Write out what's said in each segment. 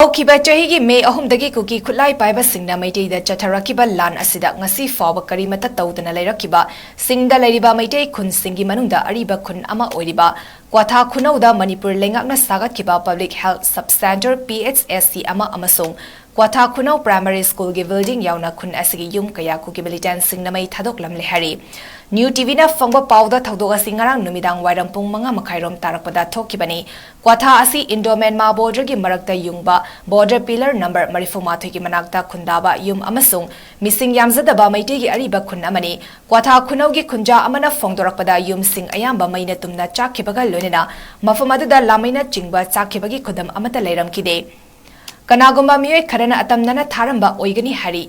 ꯍꯧꯈꯤꯕ ꯆꯍꯤꯒꯤ ꯃꯦ 3ꯗꯒꯤ ꯀꯨꯀꯤ ꯈꯨꯠꯂꯥꯏ ꯄꯥꯏꯕꯁꯤꯡꯅ ꯃꯩꯇꯩꯗ ꯆꯠꯊꯔꯛꯈꯤꯕ ꯂꯥꯟ ꯑꯁꯤꯗ ꯉꯁꯤ ꯐꯥꯎꯕ ꯀꯔꯤꯃꯠꯇ ꯇꯧꯗꯅ ꯂꯩꯔꯛꯈꯤꯕ ꯁꯤꯡꯗ ꯂꯩꯔꯤꯕ ꯃꯩꯇꯩ ꯈꯨꯟꯁꯤꯡꯒꯤ ꯃꯅꯨꯡꯗ ꯑꯔꯤꯕ ꯈꯨꯟ ꯑꯃ ꯑꯣꯏꯔꯤꯕ ꯀ꯭ꯋꯥꯊꯥ ꯈꯨꯅꯧꯗ ꯃꯅꯤꯄꯨꯔ ꯂꯩꯉꯥꯛꯅ ꯁꯥꯒꯠꯈꯤꯕ ꯄꯕ꯭ꯂꯤꯛ ꯍꯦꯜꯊ ꯁꯕ ꯁꯦꯟꯇꯔ PHSC ꯑꯃ ꯑꯃꯁꯨꯡ ꯀ꯭ꯋꯥꯊꯥ ꯈꯨꯅꯧ ꯄ꯭ꯔꯥꯏꯃꯥꯔꯤ ꯁ꯭ꯀꯨꯜꯒꯤ ꯕꯤꯜꯗꯤꯡ ꯌꯥꯎꯅ ꯈꯨꯟ ꯑꯁꯤꯒꯤ ꯌꯨꯝ ꯀꯌꯥ ꯀꯨꯀꯤ ꯃꯤꯂꯤꯇꯦꯟꯠꯁꯤꯡꯅ ꯃꯩ ꯊꯥꯗꯣꯛꯂꯝꯂꯦ ꯍꯥꯏꯔꯤ ꯅ꯭ꯌꯨ ꯇꯤꯚꯤꯅ ꯐꯪꯕ ꯄꯥꯎꯗ ꯊꯧꯗꯣꯛ ꯑꯁꯤ ꯉꯔꯥꯡ ꯅꯨꯃꯤꯗꯥꯡ ꯋꯥꯏꯔꯝ ꯄꯨꯡ 5:30 ꯇꯥꯔꯛꯄꯗ ꯊꯣꯛꯈꯤꯕꯅꯤ ꯀ꯭ꯋꯥꯊꯥ ꯑꯁꯤ ꯏꯟꯗꯣ ꯃ꯭ꯌꯥꯟꯃꯥ ꯕꯣꯔꯗꯔꯒꯤ ꯃꯔꯛꯇ ꯌꯨꯡꯕ ꯕꯣꯔꯗꯔ ꯄꯤꯂꯔ ꯅꯝꯕꯔ 34ꯒꯤ ꯃꯅꯥꯛꯇ ꯈꯨꯟꯗꯥꯕ ꯌꯨꯝ ꯑꯃꯁꯨꯡ ꯃꯤꯁꯤꯡ ꯌꯥꯝꯖꯗꯕ ꯃꯩꯇꯩꯒꯤ ꯑꯔꯤꯕ ꯈꯨꯟ ꯑꯃꯅꯤ ꯀ꯭ꯋꯥꯊꯥ ꯈꯨꯅꯧꯒꯤ ꯈꯨꯟꯖꯥ ꯑꯃꯅ ꯐꯣꯡꯗꯣꯔꯛꯄꯗ ꯌꯨꯝꯁꯤꯡ ꯑꯌꯥꯝꯕ ꯃꯩꯅ ꯇꯨꯝꯅ ꯆꯥꯛꯈꯤꯕꯒ ꯂꯣꯏꯅꯅ ꯃꯐꯝ ꯑꯗꯨꯗ ꯂꯥꯃꯩꯅ ꯆꯤꯡꯕ ꯆꯥꯛꯈꯤꯕꯒꯤ ꯈꯨꯗꯝ ꯑꯃꯠꯇ ꯂꯩꯔꯝꯈꯤꯗꯦ ꯀꯅꯥꯒꯨꯝꯕ ꯃꯤꯑꯣꯏ ꯈꯔꯅ ꯑꯇꯝꯅꯅ ꯊꯥꯔꯝꯕ ꯑꯣꯏꯒꯅꯤ ꯍꯥꯏꯔꯤ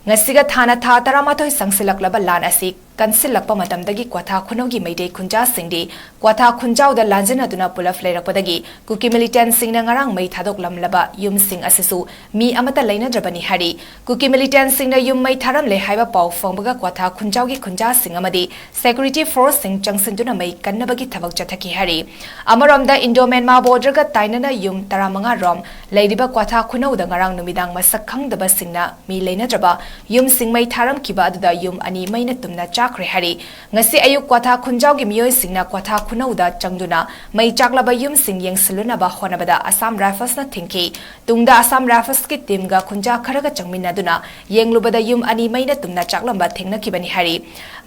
ngasiga thana tha 18 sangsilaklaba lan asi kansilakpa matamdagi kwatha khunaugi meidei khunja singdi kwatha khunjauda lanjanaduna pulaf leirakpadagi kuki militant singna ngarang mei thadok lamlaba yum sing asisu mi amata leinadrabani hari kuki militant singna yum mei tharam le haiba pau phongbaga kwatha khunjaugi khunja sing amadi security force sing changsinduna mei kannabagi thabak chathaki hari amaramda indo myanmar border ga tainana yum 15 rom leiriba kwatha khunauda ngarang numidang masak khangdaba singna mi leinadraba yum singmai tharam kiba aduda yum ani maina tumna chakre hari ngasi ayuk kwatha khunjau gi miyoi singna kwatha khunauda changduna mai chaklaba yum sing yengsiluna ba honabada Assam Rifles na thinki tungda Assam Rifles ki team ga khunja kharaga changmina duna yenglubada yum ani maina tumna chaklamba thengna kibani hari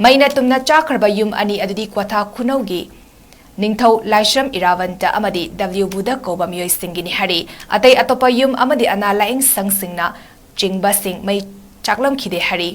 maina tumna chakrba yum ani adudi kwatha khunau gi Ningthau Laishram Iravanta amadi W Buda koba miyoi singini hari atai atopa yum amadi ana laing sang singna chingba sing mai Chaklam Khide Hari